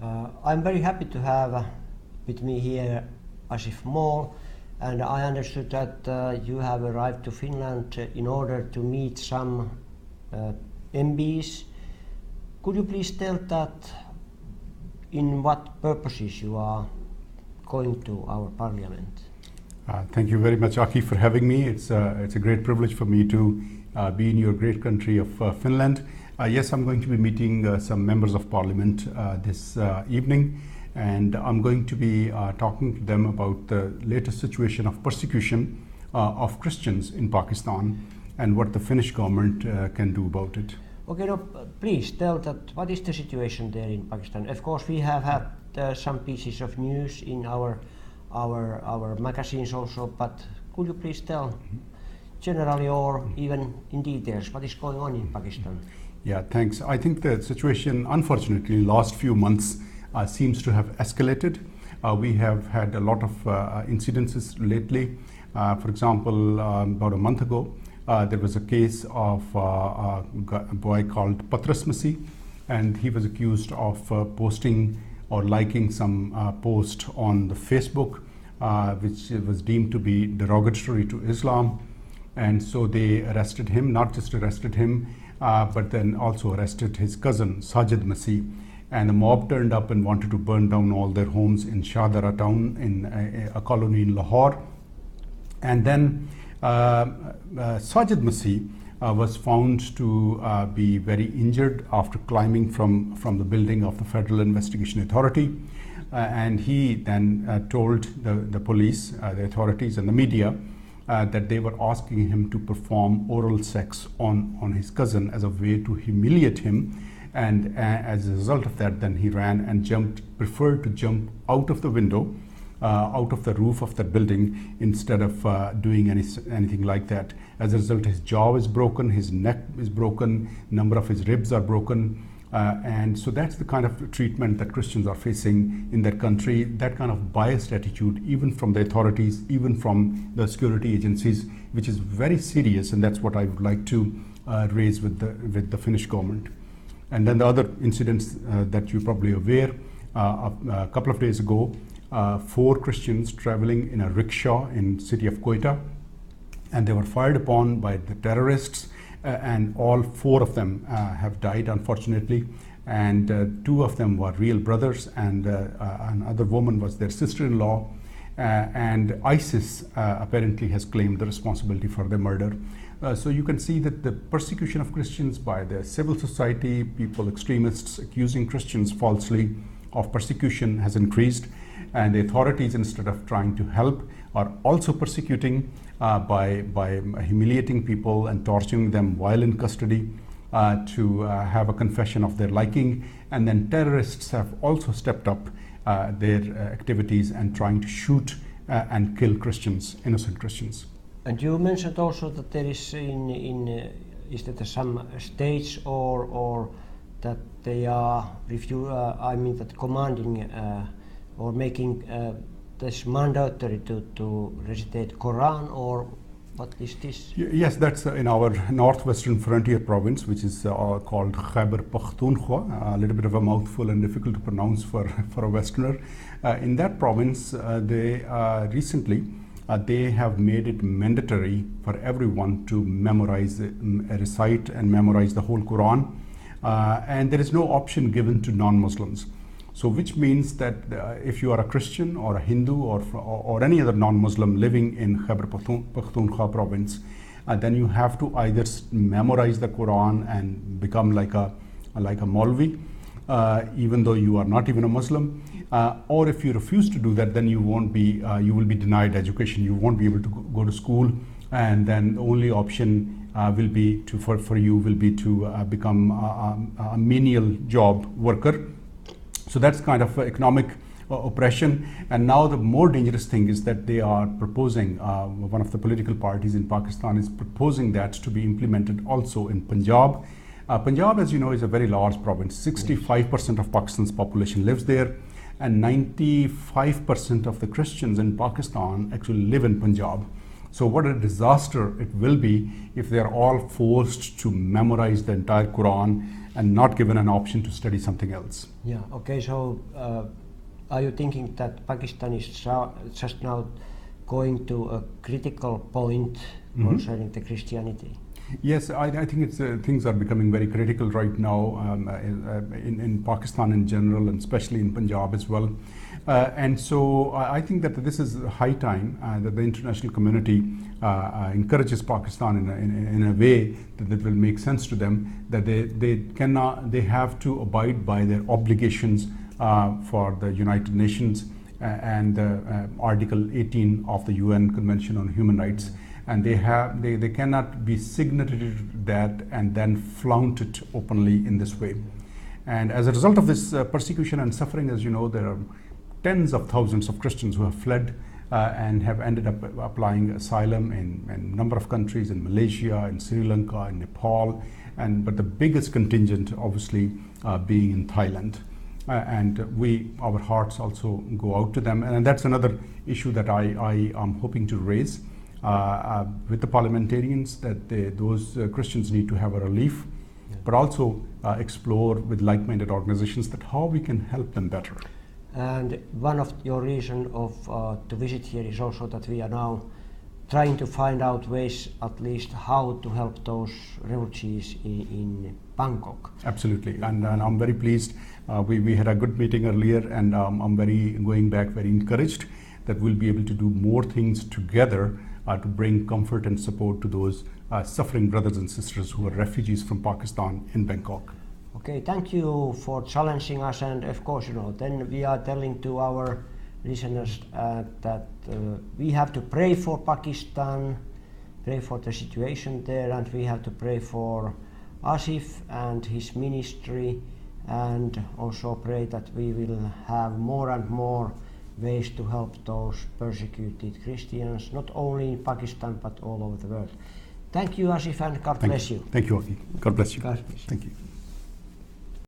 I'm very happy to have with me here Asif Mall, and I understood that you have arrived to Finland in order to meet some MPs. Could you please tell that in what purposes you are going to our parliament? Thank you very much, Aki, for having me. It's a great privilege for me to be in your great country of Finland. Yes, I'm going to be meeting some members of parliament this evening, and I'm going to be talking to them about the latest situation of persecution of Christians in Pakistan and what the Finnish government can do about it. Okay, now please tell that what is the situation there in Pakistan. Of course, we have had some pieces of news in our magazines also, but could you please tell generally or even in details what is going on in Pakistan? Yeah, thanks. I think the situation, unfortunately, last few months seems to have escalated. We have had a lot of incidences lately. For example, about a month ago, there was a case of a boy called Patrasmasi, and he was accused of posting or liking some post on the Facebook, which was deemed to be derogatory to Islam. And so they arrested him, not just arrested him, but then also arrested his cousin, Sajid Masi. And the mob turned up and wanted to burn down all their homes in Shadara town, in a colony in Lahore. And then Sajid Masi was found to be very injured after climbing from the building of the Federal Investigation Authority. And he then told the police, the authorities and the media that they were asking him to perform oral sex on his cousin as a way to humiliate him. And as a result of that, then he ran and preferred to jump out of the window, out of the roof of the building, instead of doing anything like that. As a result, his jaw is broken, his neck is broken, number of his ribs are broken. And so that's the kind of treatment that Christians are facing in that country, that kind of biased attitude, even from the authorities, even from the security agencies, which is very serious, and that's what I would like to raise with the Finnish government. And then the other incidents that you're probably aware, a couple of days ago, 4 Christians traveling in a rickshaw in city of Quetta, and they were fired upon by the terrorists, and all 4 of them have died, unfortunately, and 2 of them were real brothers, and another woman was their sister-in-law, and ISIS apparently has claimed the responsibility for the murder. So you can see that the persecution of Christians by the civil society, people, extremists accusing Christians falsely of persecution has increased, and the authorities, instead of trying to help, are also persecuting by humiliating people and torturing them while in custody to have a confession of their liking. And then terrorists have also stepped up their activities and trying to shoot and kill Christians, innocent Christians. And you mentioned also that there is is there some states or that they are commanding or making this mandatory to recitate Quran, or what is this? Yes, that's in our northwestern frontier province, which is called Khyber Pakhtunkhwa, a little bit of a mouthful and difficult to pronounce for a Westerner. In that province, they recently they have made it mandatory for everyone to memorize, recite and memorize the whole Quran, and there is no option given to non-Muslims. So which means that if you are a Christian or a Hindu or any other non-Muslim living in Khyber Pakhtunkhwa province, then you have to either memorize the Quran and become like a Maulvi, even though you are not even a Muslim, or if you refuse to do that, then you will be denied education. You won't be able to go to school, and then the only option will be to become a menial job worker. So that's kind of economic oppression. And now the more dangerous thing is that they are proposing, one of the political parties in Pakistan is proposing that to be implemented also in Punjab. Punjab, as you know, is a very large province. 65% of Pakistan's population lives there, and 95% of the Christians in Pakistan actually live in Punjab. So what a disaster it will be if they are all forced to memorize the entire Quran and not given an option to study something else. Yeah, okay, so are you thinking that Pakistan is just now going to a critical point concerning the Christianity? Yes, I think things are becoming very critical right now in Pakistan in general, and especially in Punjab as well. And so I think that this is high time that the international community encourages Pakistan in a way that will make sense to them, that they have to abide by their obligations for the United Nations and Article 18 of the UN Convention on Human Rights. And they cannot be signatory to that and then flaunt it openly in this way. And as a result of this persecution and suffering, as you know, there are tens of thousands of Christians who have fled and have ended up applying asylum in a number of countries, in Malaysia, in Sri Lanka, in Nepal, but the biggest contingent obviously being in Thailand. And our hearts also go out to them. And that's another issue that I am hoping to raise with the parliamentarians, that those Christians need to have a relief, but also explore with like-minded organizations that how we can help them better. And one of your reasons to visit here is also that we are now trying to find out ways, at least, how to help those refugees in Bangkok. Absolutely, and I'm very pleased. We had a good meeting earlier, and I'm going back very encouraged that we'll be able to do more things together to bring comfort and support to those suffering brothers and sisters who are refugees from Pakistan in Bangkok. Okay, thank you for challenging us, and of course, then we are telling to our listeners that we have to pray for Pakistan, pray for the situation there, and we have to pray for Asif and his ministry, and also pray that we will have more and more ways to help those persecuted Christians, not only in Pakistan but all over the world. Thank you, Asif, and God bless you. Thank you, Aki. God bless you. God bless you. Thank you.